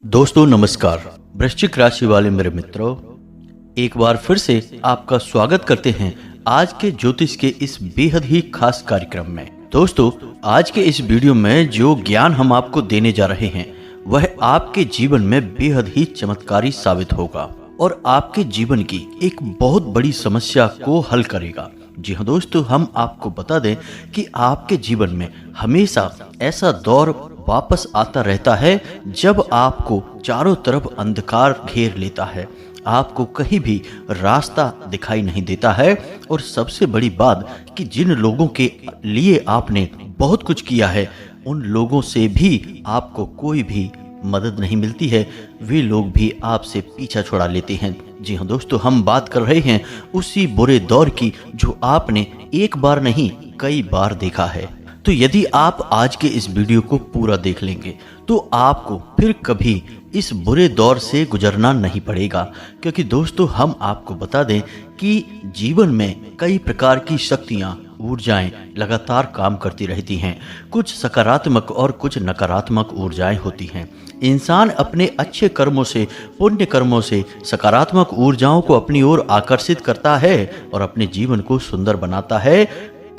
दोस्तों नमस्कार। वृश्चिक राशि वाले मेरे मित्रों, एक बार फिर से आपका स्वागत करते हैं आज के ज्योतिष के इस बेहद ही खास कार्यक्रम में। दोस्तों, आज के इस वीडियो में जो ज्ञान हम आपको देने जा रहे हैं वह आपके जीवन में बेहद ही चमत्कारी साबित होगा और आपके जीवन की एक बहुत बड़ी समस्या को हल करेगा। जी हाँ दोस्तों, हम आपको बता दें कि आपके जीवन में हमेशा ऐसा दौर वापस आता रहता है जब आपको चारों तरफ अंधकार घेर लेता है, आपको कहीं भी रास्ता दिखाई नहीं देता है और सबसे बड़ी बात कि जिन लोगों के लिए आपने बहुत कुछ किया है उन लोगों से भी आपको कोई भी मदद नहीं मिलती है, वे लोग भी आपसे पीछा छुड़ा लेते हैं। जी हाँ दोस्तों, हम बात कर रहे हैं उसी बुरे दौर की जो आपने एक बार नहीं कई बार देखा है। तो यदि आप आज के इस वीडियो को पूरा देख लेंगे तो आपको फिर कभी इस बुरे दौर से गुजरना नहीं पड़ेगा, क्योंकि दोस्तों हम आपको बता दें कि जीवन में कई प्रकार की शक्तियाँ, ऊर्जाएं लगातार काम करती रहती हैं। कुछ सकारात्मक और कुछ नकारात्मक ऊर्जाएं होती हैं। इंसान अपने अच्छे कर्मों से, पुण्य कर्मों से सकारात्मक ऊर्जाओं को अपनी ओर आकर्षित करता है और अपने जीवन को सुंदर बनाता है,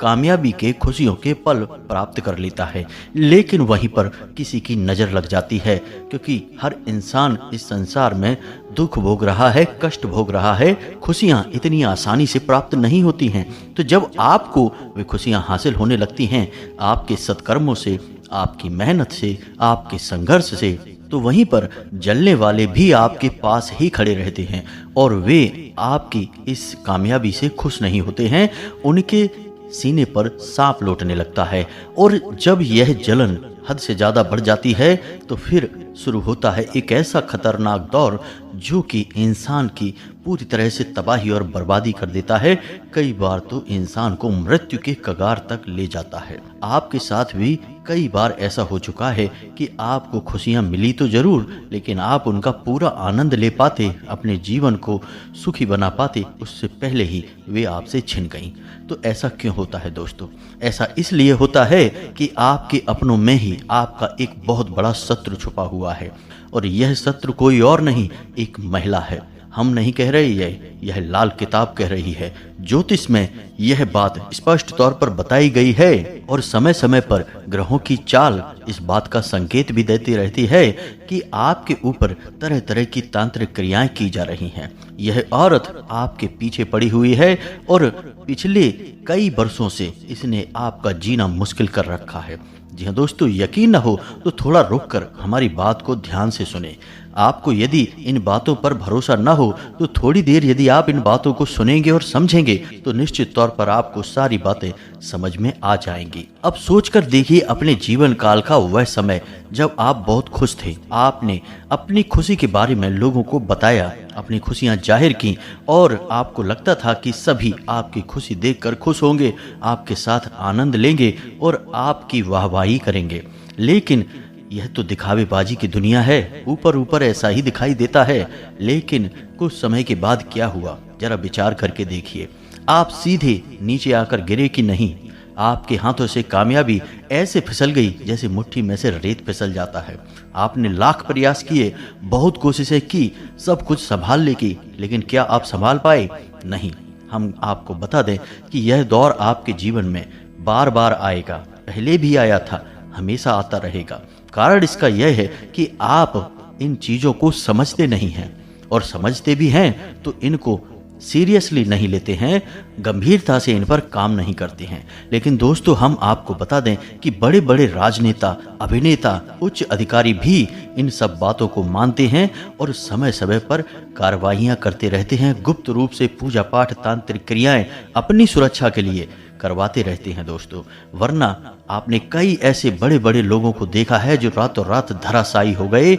कामयाबी के, खुशियों के पल प्राप्त कर लेता है। लेकिन वहीं पर किसी की नज़र लग जाती है, क्योंकि हर इंसान इस संसार में दुख भोग रहा है, कष्ट भोग रहा है। खुशियाँ इतनी आसानी से प्राप्त नहीं होती हैं। तो जब आपको वे खुशियाँ हासिल होने लगती हैं आपके सत्कर्मों से, आपकी मेहनत से, आपके संघर्ष से, तो वहीं पर जलने वाले भी आपके पास ही खड़े रहते हैं और वे आपकी इस कामयाबी से खुश नहीं होते हैं। उनके सीने पर सांप लौटने लगता है और जब यह जलन हद से ज़्यादा बढ़ जाती है तो फिर शुरू होता है एक ऐसा खतरनाक दौर जो कि इंसान की पूरी तरह से तबाही और बर्बादी कर देता है। कई बार तो इंसान को मृत्यु के कगार तक ले जाता है। आपके साथ भी कई बार ऐसा हो चुका है कि आपको खुशियां मिली तो जरूर, लेकिन आप उनका पूरा आनंद ले पाते, अपने जीवन को सुखी बना पाते, उससे पहले ही वे आपसे छिन गईं। तो ऐसा क्यों होता है दोस्तों? ऐसा इसलिए होता है कि आपके अपनों में ही आपका एक बहुत बड़ा शत्रु छुपा हुआ है और यह शत्रु कोई और नहीं, एक महिला है। हम नहीं कह रहे, यह लाल किताब कह रही है। ज्योतिष में यह बात स्पष्ट तौर पर बताई गई है और समय समय पर ग्रहों की चाल इस बात का संकेत भी देती रहती है कि आपके ऊपर तरह तरह की तांत्रिक क्रियाएं की जा रही हैं। यह औरत आपके पीछे पड़ी हुई है और पिछले कई वर्षों से इसने आपका जीना मुश्किल कर रखा है। जी हाँ दोस्तों, यकीन न हो तो थोड़ा रुक कर हमारी बात को ध्यान से सुने। आपको यदि इन बातों पर भरोसा न हो तो थोड़ी देर यदि आप इन बातों को सुनेंगे और समझेंगे तो निश्चित तौर पर आपको सारी बातें समझ में आ जाएंगी। अब सोचकर देखिए अपने जीवन काल का वह समय जब आप बहुत खुश थे। आपने अपनी खुशी के बारे में लोगों को बताया, अपनी खुशियां जाहिर की और आपको लगता था कि सभी आपकी खुशी देखकर खुश होंगे, आपके साथ आनंद लेंगे और आपकी वाहवाही करेंगे। लेकिन यह तो दिखावेबाजी की दुनिया है, ऊपर ऊपर ऐसा ही दिखाई देता है, लेकिन कुछ समय के बाद क्या हुआ जरा विचार करके देखिए। आप सीधे नीचे आकर गिरे कि नहीं? आपके हाथों से कामयाबी ऐसे फिसल गई जैसे मुट्ठी में से रेत फिसल जाता है। आपने लाख प्रयास किए, बहुत कोशिशें की, सब कुछ संभालने की, लेकिन क्या आप संभाल पाए? नहीं। हम आपको बता दें कि यह दौर आपके जीवन में बार बार आएगा, पहले भी आया था, हमेशा आता रहेगा। कारण इसका यह है कि आप इन चीज़ों को समझते नहीं हैं और समझते भी हैं तो इनको सीरियसली नहीं लेते हैं, गंभीरता से इन पर काम नहीं करते हैं। लेकिन दोस्तों हम आपको बता दें कि बड़े बड़े राजनेता, अभिनेता, उच्च अधिकारी भी इन सब बातों को मानते हैं और समय समय पर कार्रवाइयाँ करते रहते हैं। गुप्त रूप से पूजा पाठ, तांत्रिक क्रियाएं अपनी सुरक्षा के लिए करवाते रहते हैं दोस्तों। वरना आपने कई ऐसे बड़े बड़े लोगों को देखा है जो रातों रात धराशायी हो गए।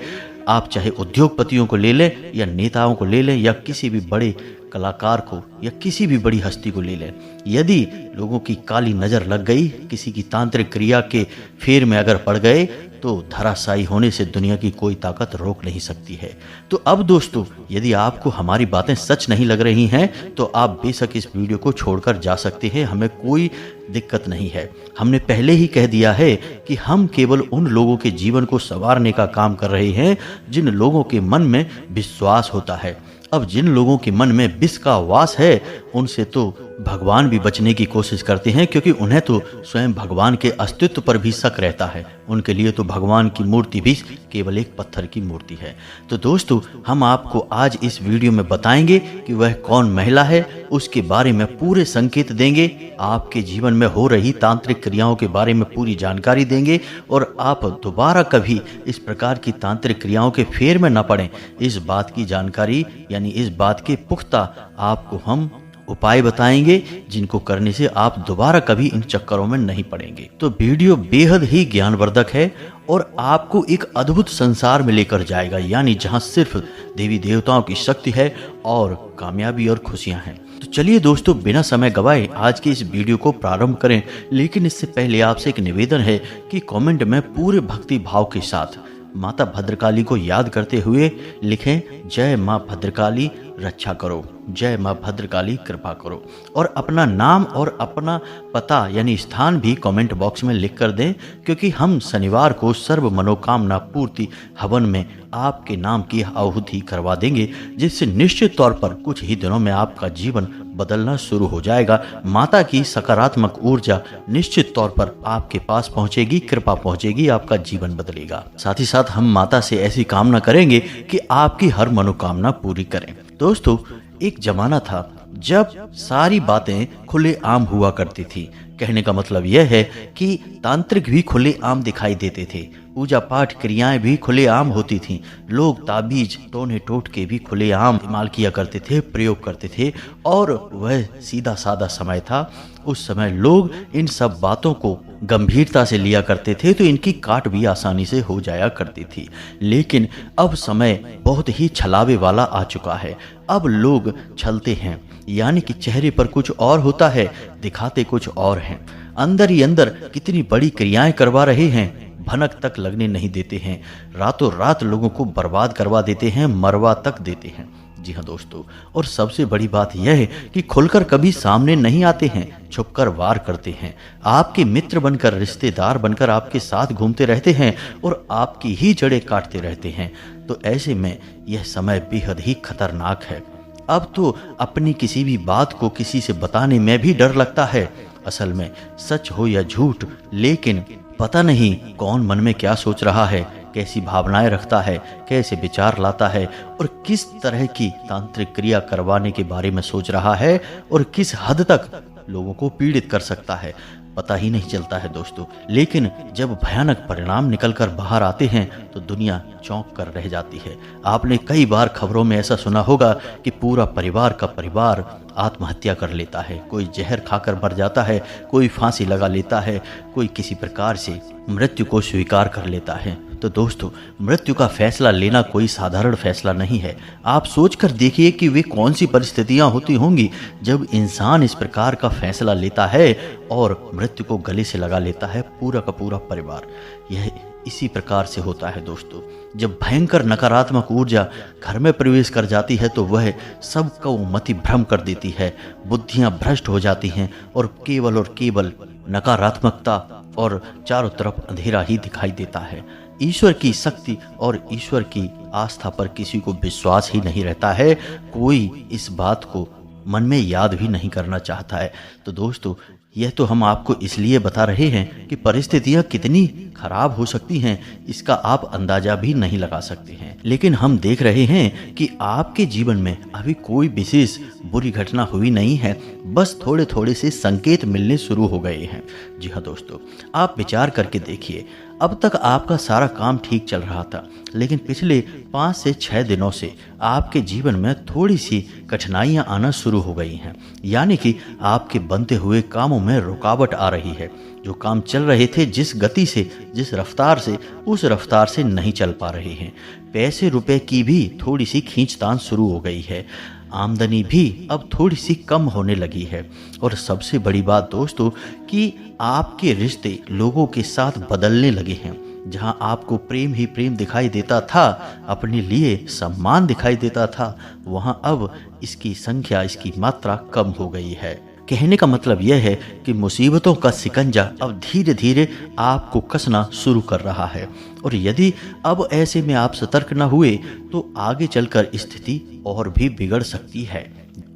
आप चाहे उद्योगपतियों को ले लें या नेताओं को ले लें या किसी भी बड़े कलाकार को या किसी भी बड़ी हस्ती को ले लें, यदि लोगों की काली नज़र लग गई, किसी की तांत्रिक क्रिया के फेर में अगर पड़ गए तो धराशायी होने से दुनिया की कोई ताकत रोक नहीं सकती है। तो अब दोस्तों यदि आपको हमारी बातें सच नहीं लग रही हैं तो आप बेशक इस वीडियो को छोड़कर जा सकते हैं, हमें कोई दिक्कत नहीं है। हमने पहले ही कह दिया है कि हम केवल उन लोगों के जीवन को संवारने का काम कर रहे हैं जिन लोगों के मन में विश्वास होता है। अब जिन लोगों के मन में विष का वास है उनसे तो भगवान भी बचने की कोशिश करते हैं, क्योंकि उन्हें तो स्वयं भगवान के अस्तित्व पर भी शक रहता है। उनके लिए तो भगवान की मूर्ति भी केवल एक पत्थर की मूर्ति है। तो दोस्तों, हम आपको आज इस वीडियो में बताएंगे कि वह कौन महिला है, उसके बारे में पूरे संकेत देंगे, आपके जीवन में हो रही तांत्रिक क्रियाओं के बारे में पूरी जानकारी देंगे और आप दोबारा कभी इस प्रकार की तांत्रिक क्रियाओं के फेर में न पड़ें। इस बात की जानकारी यानी इस बात के पुख्ता आपको हम उपाय बताएंगे जिनको करने से आप दोबारा कभी इन चक्करों में नहीं पड़ेंगे। तो वीडियो बेहद ही ज्ञानवर्धक है और आपको एक अद्भुत संसार में लेकर जाएगा, यानी जहां सिर्फ देवी देवताओं की शक्ति है और कामयाबी और खुशियां हैं। तो चलिए दोस्तों, बिना समय गवाए आज के इस वीडियो को प्रारंभ करें। लेकिन इससे पहले आपसे एक निवेदन है कि कमेंट में पूरे भक्ति भाव के साथ माता भद्रकाली को याद करते हुए लिखें, जय माँ भद्रकाली रक्षा करो, जय माँ भद्रकाली कृपा करो, और अपना नाम और अपना पता यानी स्थान भी कमेंट बॉक्स में लिख कर दें, क्योंकि हम शनिवार को सर्व मनोकामना पूर्ति हवन में आपके नाम की आहुति करवा देंगे, जिससे निश्चित तौर पर कुछ ही दिनों में आपका जीवन बदलना शुरू हो जाएगा। माता की सकारात्मक ऊर्जा निश्चित तौर पर आपके पास पहुंचेगी, कृपा पहुंचेगी, आपका जीवन बदलेगा। साथ ही साथ हम माता से ऐसी कामना करेंगे कि आपकी हर मनोकामना पूरी करें। दोस्तों, एक जमाना था जब सारी बातें खुले आम हुआ करती थी। कहने का मतलब यह है कि तांत्रिक भी खुले आम दिखाई देते थे, पूजा पाठ क्रियाएं भी खुले आम होती थीं, लोग ताबीज टोने टोटके भी खुले आम इस्तेमाल किया करते थे, प्रयोग करते थे, और वह सीधा साधा समय था। उस समय लोग इन सब बातों को गंभीरता से लिया करते थे, तो इनकी काट भी आसानी से हो जाया करती थी। लेकिन अब समय बहुत ही छलावे वाला आ चुका है। अब लोग छलते हैं, यानी कि चेहरे पर कुछ और होता है, दिखाते कुछ और हैं। अंदर ही अंदर कितनी बड़ी क्रियाएं करवा रहे हैं, भनक तक लगने नहीं देते हैं, रातों रात लोगों को बर्बाद करवा देते हैं, मरवा तक देते हैं। जी हाँ दोस्तों, और सबसे बड़ी बात यह है कि खुलकर कभी सामने नहीं आते हैं, छुपकर वार करते हैं, आपके मित्र बनकर, रिश्तेदार बनकर आपके साथ घूमते रहते हैं और आपकी ही जड़ें काटते रहते हैं। तो ऐसे में यह समय बेहद ही खतरनाक है। अब तो अपनी किसी भी बात को किसी से बताने में भी डर लगता है। असल में सच हो या झूठ, लेकिन पता नहीं कौन मन में क्या सोच रहा है, कैसी भावनाएं रखता है, कैसे विचार लाता है और किस तरह की तांत्रिक क्रिया करवाने के बारे में सोच रहा है और किस हद तक लोगों को पीड़ित कर सकता है, पता ही नहीं चलता है दोस्तों। लेकिन जब भयानक परिणाम निकलकर बाहर आते हैं तो दुनिया चौंक कर रह जाती है। आपने कई बार खबरों में ऐसा सुना होगा कि पूरा परिवार का परिवार आत्महत्या कर लेता है, कोई जहर खाकर मर जाता है, कोई फांसी लगा लेता है, कोई किसी प्रकार से मृत्यु को स्वीकार कर लेता है। तो दोस्तों, मृत्यु का फैसला लेना कोई साधारण फैसला नहीं है। आप सोचकर देखिए कि वे कौन सी परिस्थितियां होती होंगी जब इंसान इस प्रकार का फैसला लेता है और मृत्यु को गले से लगा लेता है पूरा का पूरा परिवार। यह इसी प्रकार से होता है दोस्तों। जब भयंकर नकारात्मक ऊर्जा घर में प्रवेश कर जाती है तो वह सबको मति भ्रम कर देती है, बुद्धियां भ्रष्ट हो जाती हैं और केवल नकारात्मकता और चारों तरफ अंधेरा ही दिखाई देता है। ईश्वर की शक्ति और ईश्वर की आस्था पर किसी को विश्वास ही नहीं रहता है, कोई इस बात को मन में याद भी नहीं करना चाहता है। तो दोस्तों, यह तो हम आपको इसलिए बता रहे हैं कि परिस्थितियां कितनी खराब हो सकती हैं इसका आप अंदाजा भी नहीं लगा सकते हैं। लेकिन हम देख रहे हैं कि आपके जीवन में अभी कोई विशेष बुरी घटना हुई नहीं है, बस थोड़े थोड़े से संकेत मिलने शुरू हो गए हैं। जी हाँ दोस्तों, आप विचार करके देखिए, अब तक आपका सारा काम ठीक चल रहा था, लेकिन पिछले 5 से 6 दिनों से आपके जीवन में थोड़ी सी कठिनाइयां आना शुरू हो गई हैं। यानी कि आपके बनते हुए कामों में रुकावट आ रही है। जो काम चल रहे थे जिस गति से, जिस रफ्तार से, उस रफ्तार से नहीं चल पा रहे हैं। पैसे रुपए की भी थोड़ी सी खींचतान शुरू हो गई है। आमदनी भी अब थोड़ी सी कम होने लगी है। और सबसे बड़ी बात दोस्तों कि आपके रिश्ते लोगों के साथ बदलने लगे हैं। जहां आपको प्रेम ही प्रेम दिखाई देता था, अपने लिए सम्मान दिखाई देता था, वहां अब इसकी संख्या, इसकी मात्रा कम हो गई है। कहने का मतलब यह है कि मुसीबतों का शिकंजा अब धीरे धीरे आपको कसना शुरू कर रहा है, और यदि अब ऐसे में आप सतर्क न हुए तो आगे चलकर स्थिति और भी बिगड़ सकती है।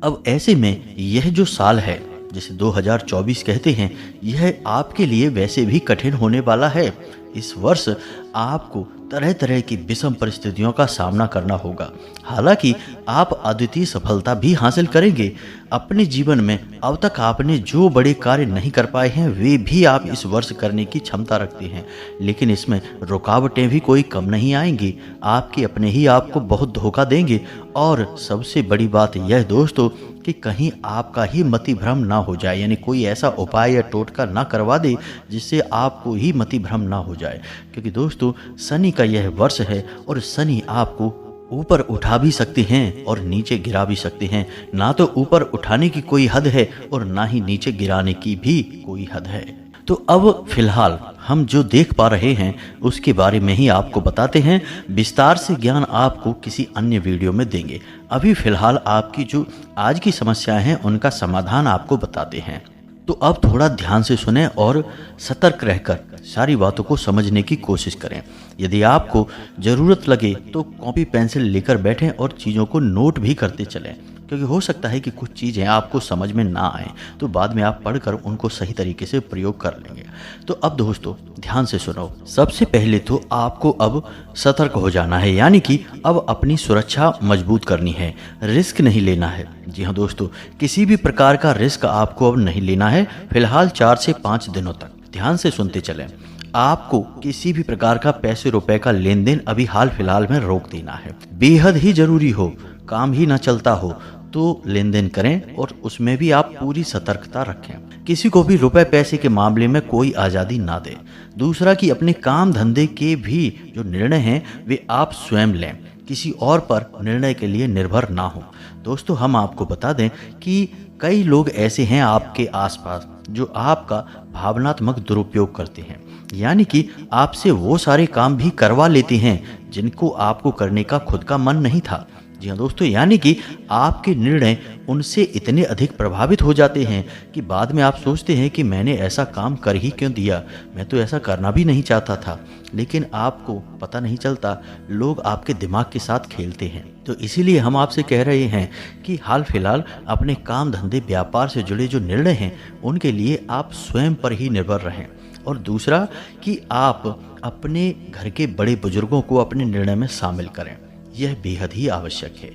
अब ऐसे में यह जो साल है, जिसे 2024 कहते हैं, यह आपके लिए वैसे भी कठिन होने वाला है। इस वर्ष आपको तरह तरह की विषम परिस्थितियों का सामना करना होगा। हालांकि आप अद्वितीय सफलता भी हासिल करेंगे। अपने जीवन में अब तक आपने जो बड़े कार्य नहीं कर पाए हैं वे भी आप इस वर्ष करने की क्षमता रखते हैं, लेकिन इसमें रुकावटें भी कोई कम नहीं आएंगी। आपके अपने ही आपको बहुत धोखा देंगे, और सबसे बड़ी बात यह दोस्तों कि कहीं आपका ही मति भ्रम ना हो जाए, यानी कोई ऐसा उपाय या टोटका ना करवा दे जिससे आपको ही मति भ्रम ना हो जाए। क्योंकि दोस्तों शनि का यह वर्ष है, और शनि आपको ऊपर उठा भी सकते हैं और नीचे गिरा भी सकते हैं। ना तो ऊपर उठाने की कोई हद है और ना ही नीचे गिराने की भी कोई हद है। तो अब फिलहाल हम जो देख पा रहे हैं उसके बारे में ही आपको बताते हैं। विस्तार से ज्ञान आपको किसी अन्य वीडियो में देंगे। अभी फिलहाल आपकी जो आज की समस्याएं हैं उनका समाधान आपको बताते हैं। तो अब थोड़ा ध्यान से सुने और सतर्क रहकर सारी बातों को समझने की कोशिश करें। यदि आपको ज़रूरत लगे तो कॉपी पेंसिल लेकर बैठें और चीज़ों को नोट भी करते चलें, क्योंकि हो सकता है कि कुछ चीज़ें आपको समझ में ना आए तो बाद में आप पढ़कर उनको सही तरीके से प्रयोग कर लेंगे। तो अब दोस्तों ध्यान से सुनो। सबसे पहले तो आपको अब सतर्क हो जाना है, यानी कि अब अपनी सुरक्षा मजबूत करनी है, रिस्क नहीं लेना है। जी हाँ दोस्तों, किसी भी प्रकार का रिस्क आपको अब नहीं लेना है फिलहाल 4 से 5 दिनों तक। ध्यान से सुनते चलें। आपको किसी भी प्रकार का पैसे रुपए का लेन देन अभी हाल फिलहाल में रोक देना है। बेहद ही जरूरी हो, काम ही ना चलता हो तो लेन देन करें, और उसमें भी आप पूरी सतर्कता रखें। किसी को भी रुपए पैसे के मामले में कोई आज़ादी ना दें। दूसरा कि अपने काम धंधे के भी जो निर्णय हैं वे आप स्वयं लें, किसी और पर निर्णय के लिए निर्भर ना हो। दोस्तों हम आपको बता दें कि कई लोग ऐसे हैं आपके आसपास जो आपका भावनात्मक दुरुपयोग करते हैं, यानी कि आपसे वो सारे काम भी करवा लेते हैं जिनको आपको करने का खुद का मन नहीं था। जी हाँ दोस्तों, यानी कि आपके निर्णय उनसे इतने अधिक प्रभावित हो जाते हैं कि बाद में आप सोचते हैं कि मैंने ऐसा काम कर ही क्यों दिया, मैं तो ऐसा करना भी नहीं चाहता था। लेकिन आपको पता नहीं चलता, लोग आपके दिमाग के साथ खेलते हैं। तो इसीलिए हम आपसे कह रहे हैं कि हाल फिलहाल अपने काम धंधे व्यापार से जुड़े जो निर्णय हैं उनके लिए आप स्वयं पर ही निर्भर रहें। और दूसरा कि आप अपने घर के बड़े बुजुर्गों को अपने निर्णय में शामिल करें, यह बेहद ही आवश्यक है।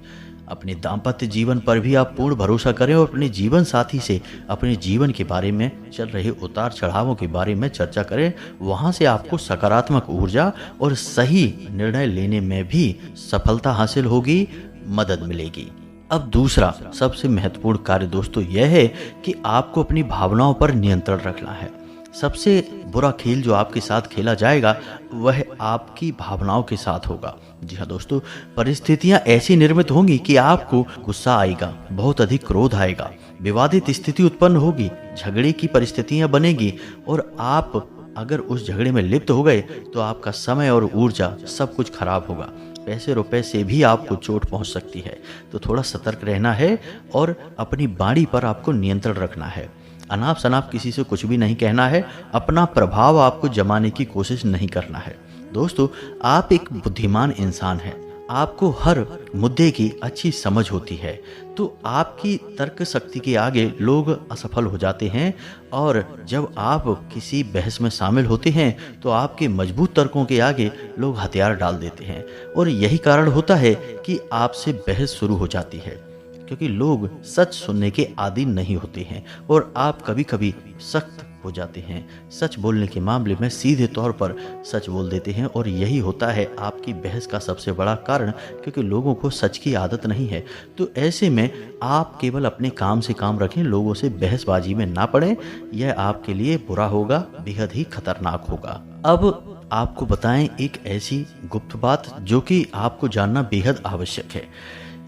अपने दाम्पत्य जीवन पर भी आप पूर्ण भरोसा करें और अपने जीवन साथी से अपने जीवन के बारे में चल रहे उतार चढ़ावों के बारे में चर्चा करें। वहां से आपको सकारात्मक ऊर्जा और सही निर्णय लेने में भी सफलता हासिल होगी, मदद मिलेगी। अब दूसरा सबसे महत्वपूर्ण कार्य दोस्तों यह है कि आपको अपनी भावनाओं पर नियंत्रण रखना है। सबसे बुरा खेल जो आपके साथ खेला जाएगा वह आपकी भावनाओं के साथ होगा। जी हाँ दोस्तों, परिस्थितियां ऐसी निर्मित होंगी कि आपको गुस्सा आएगा, बहुत अधिक क्रोध आएगा, विवादित स्थिति उत्पन्न होगी, झगड़े की परिस्थितियां बनेगी, और आप अगर उस झगड़े में लिप्त हो गए तो आपका समय और ऊर्जा सब कुछ खराब होगा। पैसे रुपए से भी आपको चोट पहुंच सकती है। तो थोड़ा सतर्क रहना है और अपनी वाणी पर आपको नियंत्रण रखना है। अनाप शनाप किसी से कुछ भी नहीं कहना है। अपना प्रभाव आपको जमाने की कोशिश नहीं करना है। दोस्तों आप एक बुद्धिमान इंसान हैं, आपको हर मुद्दे की अच्छी समझ होती है, तो आपकी तर्क शक्ति के आगे लोग असफल हो जाते हैं, और जब आप किसी बहस में शामिल होते हैं तो आपके मजबूत तर्कों के आगे लोग हथियार डाल देते हैं, और यही कारण होता है कि आपसे बहस शुरू हो जाती है, क्योंकि लोग सच सुनने के आदी नहीं होते हैं और आप कभी कभी सख्त हो जाते हैं। सच बोलने के मामले में सीधे तौर पर सच बोल देते हैं, और यही होता है आपकी बहस का सबसे बड़ा कारण, क्योंकि लोगों को सच की आदत नहीं है। तो ऐसे में आप केवल अपने काम से काम रखें, लोगों से बहसबाजी में ना पड़ें। यह आपके लिए बुरा होगा, बेहद ही खतरनाक होगा। अब आपको बताएं एक ऐसी गुप्त बात जो कि आपको जानना बेहद आवश्यक है।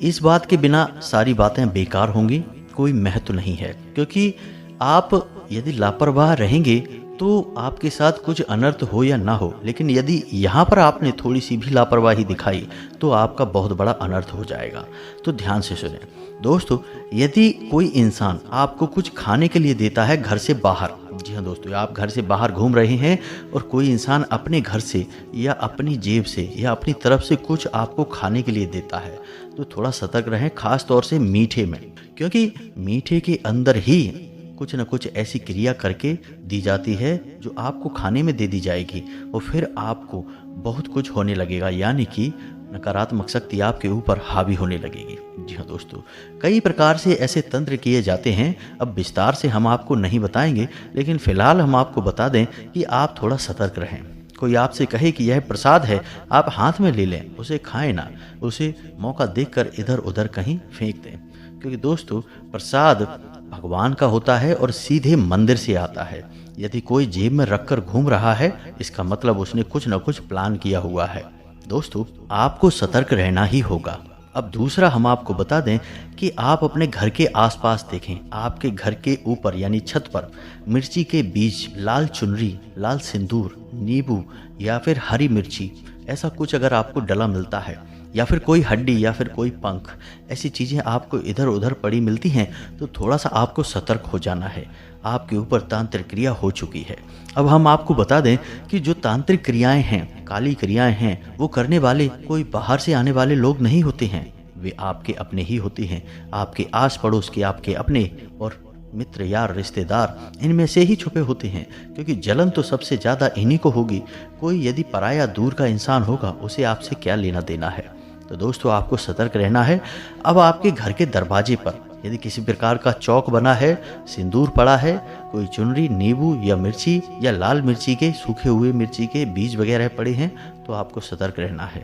इस बात के बिना सारी बातें बेकार होंगी, कोई महत्व नहीं है, क्योंकि आप यदि लापरवाह रहेंगे तो आपके साथ कुछ अनर्थ हो या ना हो, लेकिन यदि यहाँ पर आपने थोड़ी सी भी लापरवाही दिखाई तो आपका बहुत बड़ा अनर्थ हो जाएगा। तो ध्यान से सुनें दोस्तों, यदि कोई इंसान आपको कुछ खाने के लिए देता है घर से बाहर, जी हाँ दोस्तों, आप घर से बाहर घूम रहे हैं और कोई इंसान अपने घर से या अपनी जेब से या अपनी तरफ से कुछ आपको खाने के लिए देता है, तो थोड़ा सतर्क रहें, खास तौर से मीठे में, क्योंकि मीठे के अंदर ही कुछ न कुछ ऐसी क्रिया करके दी जाती है जो आपको खाने में दे दी जाएगी और फिर आपको बहुत कुछ होने लगेगा, यानी कि नकारात्मक शक्ति आपके ऊपर हावी होने लगेगी। जी हाँ दोस्तों, कई प्रकार से ऐसे तंत्र किए जाते हैं। अब विस्तार से हम आपको नहीं बताएंगे, लेकिन फिलहाल हम आपको बता दें कि आप थोड़ा सतर्क रहें। कोई आपसे कहे कि यह प्रसाद है, आप हाथ में ले लें, उसे खाएं ना, उसे मौका देखकर इधर उधर कहीं फेंक दें, क्योंकि दोस्तों प्रसाद भगवान का होता है और सीधे मंदिर से आता है। यदि कोई जेब में रखकर घूम रहा है, इसका मतलब उसने कुछ न कुछ प्लान किया हुआ है। दोस्तों, आपको सतर्क रहना ही होगा। अब दूसरा हम आपको बता दें कि आप अपने घर के आसपास देखें, आपके घर के ऊपर यानी छत पर मिर्ची के बीज, लाल चुनरी, लाल सिंदूर, नींबू या फिर हरी मिर्ची, ऐसा कुछ अगर आपको डला मिलता है, या फिर कोई हड्डी या फिर कोई पंख, ऐसी चीज़ें आपको इधर उधर पड़ी मिलती हैं, तो थोड़ा सा आपको सतर्क हो जाना है। आपके ऊपर तांत्रिक क्रिया हो चुकी है। अब हम आपको बता दें कि जो तांत्रिक क्रियाएं हैं, काली क्रियाएं हैं, वो करने वाले कोई बाहर से आने वाले लोग नहीं होते हैं, वे आपके अपने ही होते हैं, आपके आस पड़ोस के आपके अपने और मित्र यार रिश्तेदार, इनमें से ही छुपे होते हैं, क्योंकि जलन तो सबसे ज़्यादा इन्हीं को होगी। कोई यदि पराया दूर का इंसान होगा, उसे आपसे क्या लेना देना है। तो दोस्तों, आपको सतर्क रहना है। अब आपके घर के दरवाजे पर यदि किसी प्रकार का चौक बना है, सिंदूर पड़ा है, कोई चुनरी, नींबू या मिर्ची या लाल मिर्ची के सूखे हुए मिर्ची के बीज वगैरह पड़े हैं, तो आपको सतर्क रहना है।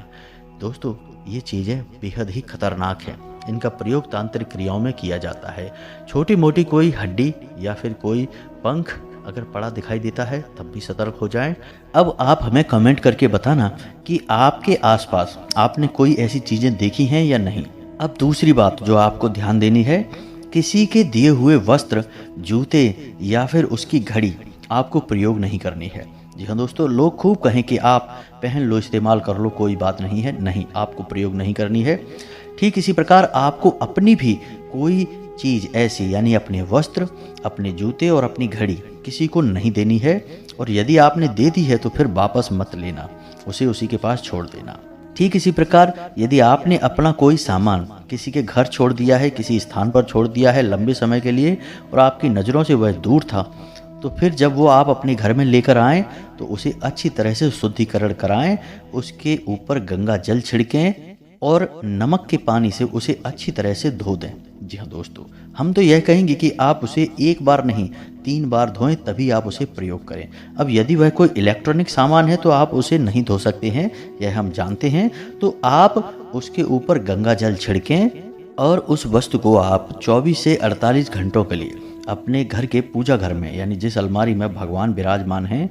दोस्तों, ये चीज़ें बेहद ही खतरनाक हैं। इनका प्रयोग तांत्रिक क्रियाओं में किया जाता है। छोटी मोटी कोई हड्डी या फिर कोई पंख अगर पड़ा दिखाई देता है, तब भी सतर्क हो जाएं। अब आप हमें कमेंट करके बताना कि आपके आसपास आपने कोई ऐसी चीज़ें देखी हैं या नहीं। अब दूसरी बात जो आपको ध्यान देनी है, किसी के दिए हुए वस्त्र, जूते या फिर उसकी घड़ी आपको प्रयोग नहीं करनी है। जी हाँ दोस्तों, लोग खूब कहें कि आप पहन लो, इस्तेमाल कर लो, कोई बात नहीं है, नहीं, आपको प्रयोग नहीं करनी है। ठीक इसी प्रकार आपको अपनी भी कोई चीज़ ऐसी, यानी अपने वस्त्र, अपने जूते और अपनी घड़ी किसी को नहीं देनी है, और यदि आपने दे दी है तो फिर वापस मत लेना, उसे उसी के पास छोड़ देना। ठीक इसी प्रकार यदि आपने अपना कोई सामान किसी के घर छोड़ दिया है, किसी स्थान पर छोड़ दिया है लंबे समय के लिए, और आपकी नज़रों से वह दूर था, तो फिर जब वो आप अपने घर में लेकर आएँ तो उसे अच्छी तरह से शुद्धिकरण कराएं, उसके ऊपर गंगा जल छिड़कें और नमक के पानी से उसे अच्छी तरह से धो दें। जी हाँ दोस्तों, हम तो यह कहेंगे कि आप उसे एक बार नहीं 3 बार धोएं, तभी आप उसे प्रयोग करें। अब यदि वह कोई इलेक्ट्रॉनिक सामान है तो आप उसे नहीं धो सकते हैं, यह हम जानते हैं, तो आप उसके ऊपर गंगा जल छिड़कें और उस वस्तु को आप 24 से 48 घंटों के लिए अपने घर के पूजा घर में, यानी जिस अलमारी में भगवान विराजमान हैं,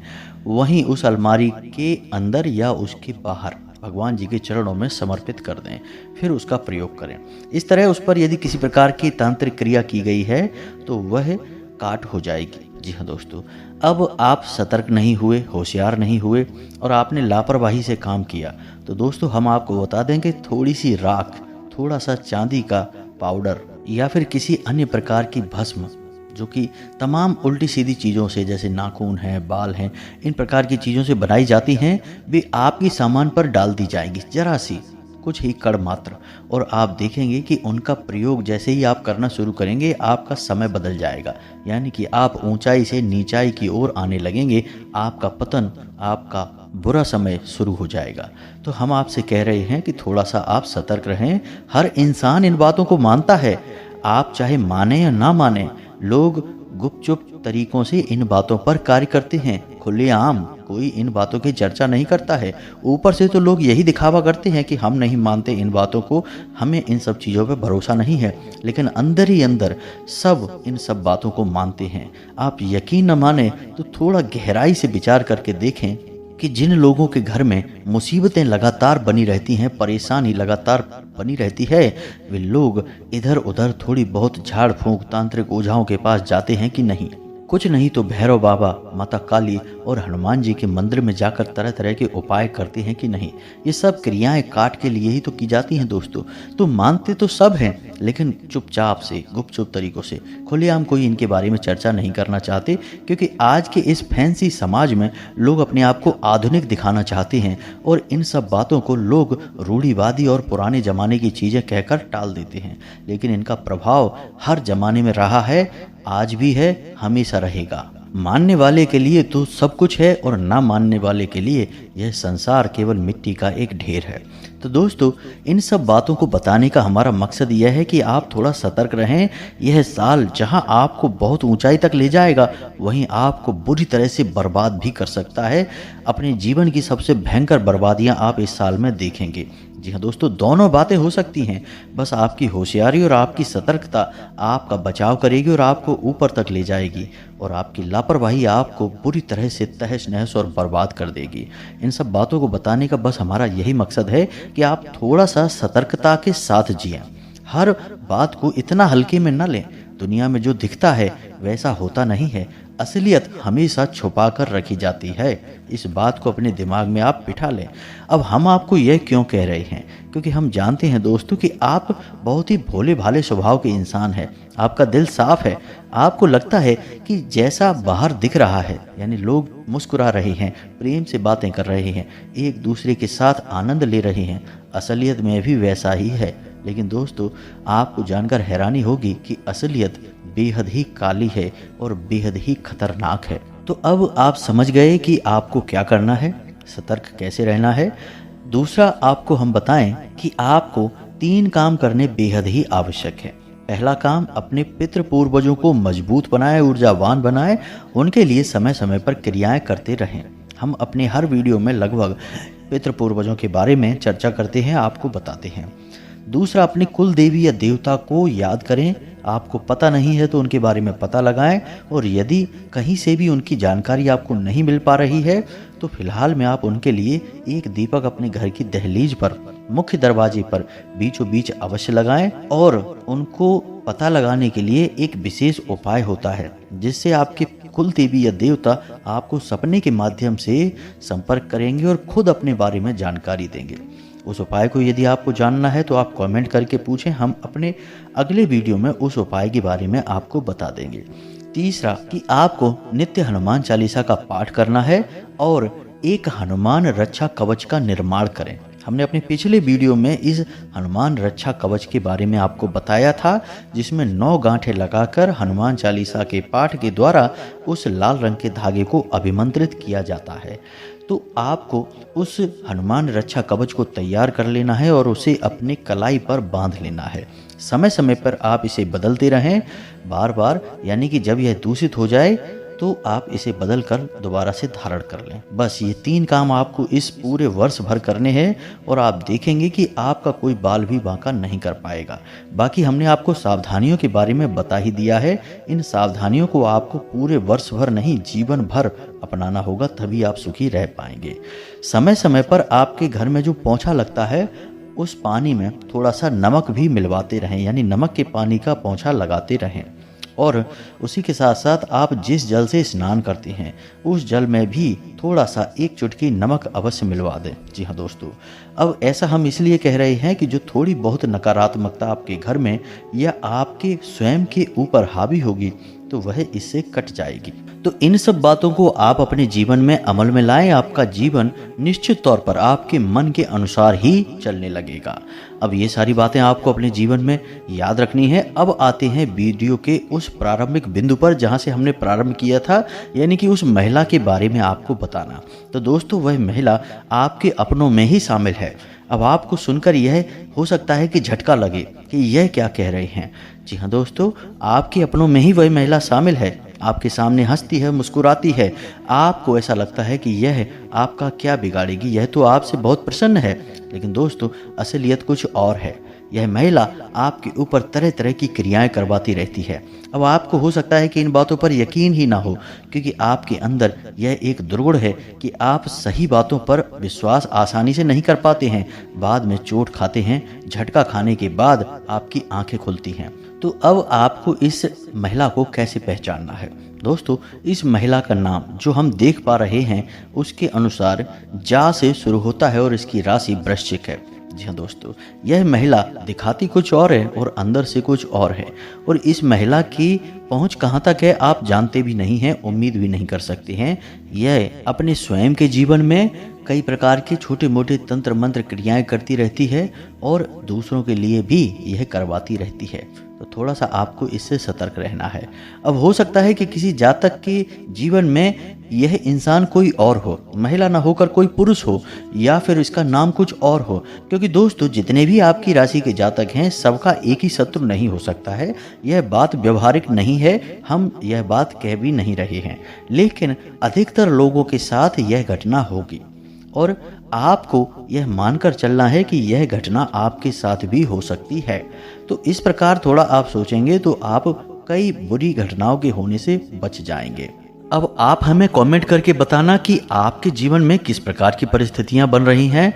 वहीं उस अलमारी के अंदर या उसके बाहर भगवान जी के चरणों में समर्पित कर दें, फिर उसका प्रयोग करें। इस तरह उस पर यदि किसी प्रकार की तांत्रिक क्रिया की गई है तो वह काट हो जाएगी। जी हाँ दोस्तों, अब आप सतर्क नहीं हुए, होशियार नहीं हुए और आपने लापरवाही से काम किया, तो दोस्तों हम आपको बता दें कि थोड़ी सी राख, थोड़ा सा चांदी का पाउडर या फिर किसी अन्य प्रकार की भस्म, जो कि तमाम उल्टी सीधी चीज़ों से, जैसे नाखून हैं, बाल हैं, इन प्रकार की चीज़ों से बनाई जाती हैं, वे आपकी सामान पर डाल दी जाएंगी, जरा सी, कुछ ही कण मात्र, और आप देखेंगे कि उनका प्रयोग जैसे ही आप करना शुरू करेंगे, आपका समय बदल जाएगा, यानी कि आप ऊंचाई से नीचाई की ओर आने लगेंगे, आपका पतन, आपका बुरा समय शुरू हो जाएगा। तो हम आपसे कह रहे हैं कि थोड़ा सा आप सतर्क रहें। हर इंसान इन बातों को मानता है, आप चाहे माने या ना माने, लोग गुपचुप तरीकों से इन बातों पर कार्य करते हैं, खुलेआम कोई इन बातों की चर्चा नहीं करता है। ऊपर से तो लोग यही दिखावा करते हैं कि हम नहीं मानते इन बातों को, हमें इन सब चीज़ों पर भरोसा नहीं है, लेकिन अंदर ही अंदर सब इन सब बातों को मानते हैं। आप यकीन न माने तो थोड़ा गहराई से विचार करके देखें कि जिन लोगों के घर में मुसीबतें लगातार बनी रहती हैं, परेशानी लगातार बनी रहती है, वे लोग इधर उधर थोड़ी बहुत झाड़ फूंक तांत्रिक ओझाओं के पास जाते हैं कि नहीं। कुछ नहीं तो भैरव बाबा, माता काली और हनुमान जी के मंदिर में जाकर तरह तरह के उपाय करते हैं कि नहीं? ये सब क्रियाएं काट के लिए ही तो की जाती हैं दोस्तों। तो मानते तो सब हैं, लेकिन चुपचाप से, गुपचुप तरीकों से, खुलेआम कोई इनके बारे में चर्चा नहीं करना चाहते, क्योंकि आज के इस फैंसी समाज में लोग अपने आप को आधुनिक दिखाना चाहते हैं और इन सब बातों को लोग रूढ़िवादी और पुराने ज़माने की चीज़ें कहकर टाल देते हैं। लेकिन इनका प्रभाव हर ज़माने में रहा है, आज भी है, हमेशा रहेगा। मानने वाले के लिए तो सब कुछ है और ना मानने वाले के लिए यह संसार केवल मिट्टी का एक ढेर है। तो दोस्तों, इन सब बातों को बताने का हमारा मकसद यह है कि आप थोड़ा सतर्क रहें। यह साल जहां आपको बहुत ऊंचाई तक ले जाएगा, वहीं आपको बुरी तरह से बर्बाद भी कर सकता है। अपने जीवन की सबसे भयंकर बर्बादियां आप इस साल में देखेंगे। जी हाँ दोस्तों, दोनों बातें हो सकती हैं। बस आपकी होशियारी और आपकी सतर्कता आपका बचाव करेगी और आपको ऊपर तक ले जाएगी, और आपकी लापरवाही आपको बुरी तरह से तहस नहस और बर्बाद कर देगी। इन सब बातों को बताने का बस हमारा यही मकसद है कि आप थोड़ा सा सतर्कता के साथ जिएं। हर बात को इतना हल्के में न लें। दुनिया में जो दिखता है वैसा होता नहीं है। असलियत हमेशा छुपा कर रखी जाती है। इस बात को अपने दिमाग में आप बिठा लें। अब हम आपको यह क्यों कह रहे हैं? क्योंकि हम जानते हैं दोस्तों कि आप बहुत ही भोले भाले स्वभाव के इंसान हैं। आपका दिल साफ है। आपको लगता है कि जैसा बाहर दिख रहा है, यानी लोग मुस्कुरा रहे हैं, प्रेम से बातें कर रहे हैं, एक दूसरे के साथ आनंद ले रहे हैं, असलियत में भी वैसा ही है। लेकिन दोस्तों, आपको जानकर हैरानी होगी कि असलियत बेहद ही काली है और बेहद ही खतरनाक है। तो अब आप समझ गए कि आपको क्या करना है, सतर्क कैसे रहना है। दूसरा, आपको हम बताएं कि आपको 3 काम करने बेहद ही आवश्यक है। पहला काम, अपने पितृ पूर्वजों को मजबूत बनाएं, ऊर्जावान बनाएं, उनके लिए समय समय पर क्रियाएं करते रहें। हम अपने हर वीडियो में लगभग पितृ पूर्वजों के बारे में चर्चा करते हैं, आपको बताते हैं। दूसरा, अपनी कुल देवी या देवता को याद करें। आपको पता नहीं है तो उनके बारे में पता लगाएं, और यदि कहीं से भी उनकी जानकारी आपको नहीं मिल पा रही है तो फिलहाल में आप उनके लिए एक दीपक अपने घर की दहलीज पर, मुख्य दरवाजे पर बीचों बीच अवश्य लगाएं। और उनको पता लगाने के लिए एक विशेष उपाय होता है, जिससे आपके कुल देवी या देवता आपको सपने के माध्यम से संपर्क करेंगे और खुद अपने बारे में जानकारी देंगे। उस उपाय को यदि आपको जानना है तो आप कमेंट करके पूछें, हम अपने अगले वीडियो में उस उपाय के बारे में आपको बता देंगे। तीसरा, कि आपको नित्य हनुमान चालीसा का पाठ करना है और एक हनुमान रक्षा कवच का निर्माण करें। हमने अपने पिछले वीडियो में इस हनुमान रक्षा कवच के बारे में आपको बताया था, जिसमें 9 गांठें लगाकर हनुमान चालीसा के पाठ के द्वारा उस लाल रंग के धागे को अभिमंत्रित किया जाता है। तो आपको उस हनुमान रक्षा कवच को तैयार कर लेना है और उसे अपने कलाई पर बांध लेना है। समय समय पर आप इसे बदलते रहें, बार बार, यानी कि जब यह दूषित हो जाए तो आप इसे बदल कर दोबारा से धारण कर लें। बस ये 3 काम आपको इस पूरे वर्ष भर करने हैं और आप देखेंगे कि आपका कोई बाल भी बांका नहीं कर पाएगा। बाकी हमने आपको सावधानियों के बारे में बता ही दिया है। इन सावधानियों को आपको पूरे वर्ष भर नहीं, जीवन भर अपनाना होगा, तभी आप सुखी रह पाएंगे। समय समय पर आपके घर में जो पोंछा लगता है, उस पानी में थोड़ा सा नमक भी मिलवाते रहें, यानी नमक के पानी का पोंछा लगाते रहें। और उसी के साथ साथ आप जिस जल से स्नान करते हैं, उस जल में भी थोड़ा सा 1 चुटकी नमक अवश्य मिलवा दें। जी हाँ दोस्तों, अब ऐसा हम इसलिए कह रहे हैं कि जो थोड़ी बहुत नकारात्मकता आपके घर में या आपके स्वयं के ऊपर हावी होगी, तो वह इससे कट जाएगी। तो इन सब बातों को आप अपने जीवन में अमल में लाएं। आपका जीवन निश्चित तौर पर आपके मन के अनुसार ही चलने लगेगा। अब ये सारी बातें आपको अपने जीवन में याद रखनी है। अब आते हैं वीडियो के उस प्रारंभिक बिंदु पर जहां से हमने प्रारंभ किया था, यानी कि उस महिला के बारे में आपको बताना। तो दोस्तों, वह महिला आपके अपनों में ही शामिल है। अब आपको सुनकर यह हो सकता है कि झटका लगे कि यह क्या कह रहे हैं। जी हाँ दोस्तों, आपके अपनों में ही वह महिला शामिल है। आपके सामने हंसती है, मुस्कुराती है। आपको ऐसा लगता है कि यह आपका क्या बिगाड़ेगी, यह तो आपसे बहुत प्रसन्न है। लेकिन दोस्तों, असलियत कुछ और है। यह महिला आपके ऊपर तरह तरह की क्रियाएं करवाती रहती है। अब आपको हो सकता है कि इन बातों पर यकीन ही ना हो, क्योंकि आपके अंदर यह एक दुर्गुण है कि आप सही बातों पर विश्वास आसानी से नहीं कर पाते हैं। बाद में चोट खाते हैं, झटका खाने के बाद आपकी आंखें खुलती हैं। तो अब आपको इस महिला को कैसे पहचानना है? दोस्तों, इस महिला का नाम जो हम देख पा रहे हैं उसके अनुसार जा से शुरू होता है और इसकी राशि वृश्चिक है। जी हाँ दोस्तों, यह महिला दिखाती कुछ और है और अंदर से कुछ और है। और इस महिला की पहुंच कहाँ तक है आप जानते भी नहीं हैं, उम्मीद भी नहीं कर सकते हैं। यह अपने स्वयं के जीवन में कई प्रकार के छोटे मोटे तंत्र मंत्र क्रियाएं करती रहती है और दूसरों के लिए भी यह करवाती रहती है। तो थोड़ा सा आपको इससे सतर्क रहना है। अब हो सकता है कि किसी जातक के जीवन में यह इंसान कोई और हो, महिला ना होकर कोई पुरुष हो, या फिर इसका नाम कुछ और हो। क्योंकि दोस्तों, जितने भी आपकी राशि के जातक हैं सबका एक ही शत्रु नहीं हो सकता है। यह बात व्यवहारिक नहीं है, हम यह बात कह भी नहीं रहे हैं, लेकिन अधिकतर लोगों के साथ यह घटना होगी और आपको यह मानकर चलना है कि यह घटना आपके साथ भी हो सकती है। तो इस प्रकार थोड़ा आप सोचेंगे तो आप कई बुरी घटनाओं के होने से बच जाएंगे। अब आप हमें कमेंट करके बताना कि आपके जीवन में किस प्रकार की परिस्थितियां बन रही हैं,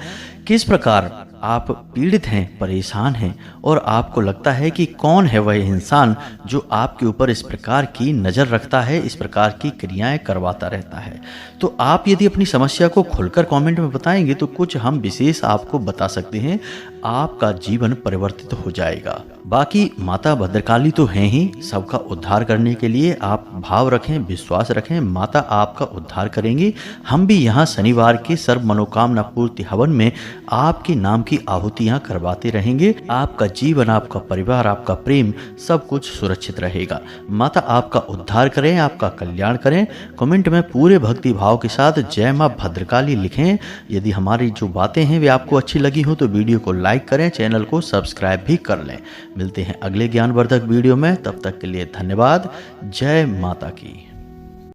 किस प्रकार आप पीड़ित हैं, परेशान हैं और आपको लगता है कि कौन है वह इंसान जो आपके ऊपर इस प्रकार की नज़र रखता है, इस प्रकार की क्रियाएं करवाता रहता है। तो आप यदि अपनी समस्या को खुलकर कमेंट में बताएंगे तो कुछ हम विशेष आपको बता सकते हैं, आपका जीवन परिवर्तित हो जाएगा। बाकी माता भद्रकाली तो हैं ही, सबका उद्धार करने के लिए आप भाव रखें, विश्वास रखें, माता आपका उद्धार करेंगी। हम भी यहाँ शनिवार के सर्व मनोकामना पूर्ति हवन में आपके नाम की आहुतियां करवाते रहेंगे। आपका जीवन, आपका परिवार, आपका प्रेम सब कुछ सुरक्षित रहेगा। माता आपका उद्धार करें, आपका कल्याण करें। कमेंट में पूरे भक्ति भाव के साथ जय मां भद्रकाली लिखें। यदि हमारी जो बातें हैं वे आपको अच्छी लगी हो तो वीडियो को लाइक करें, चैनल को सब्सक्राइब भी कर लें। मिलते हैं अगले ज्ञानवर्धक वीडियो में, तब तक के लिए धन्यवाद। जय माता की।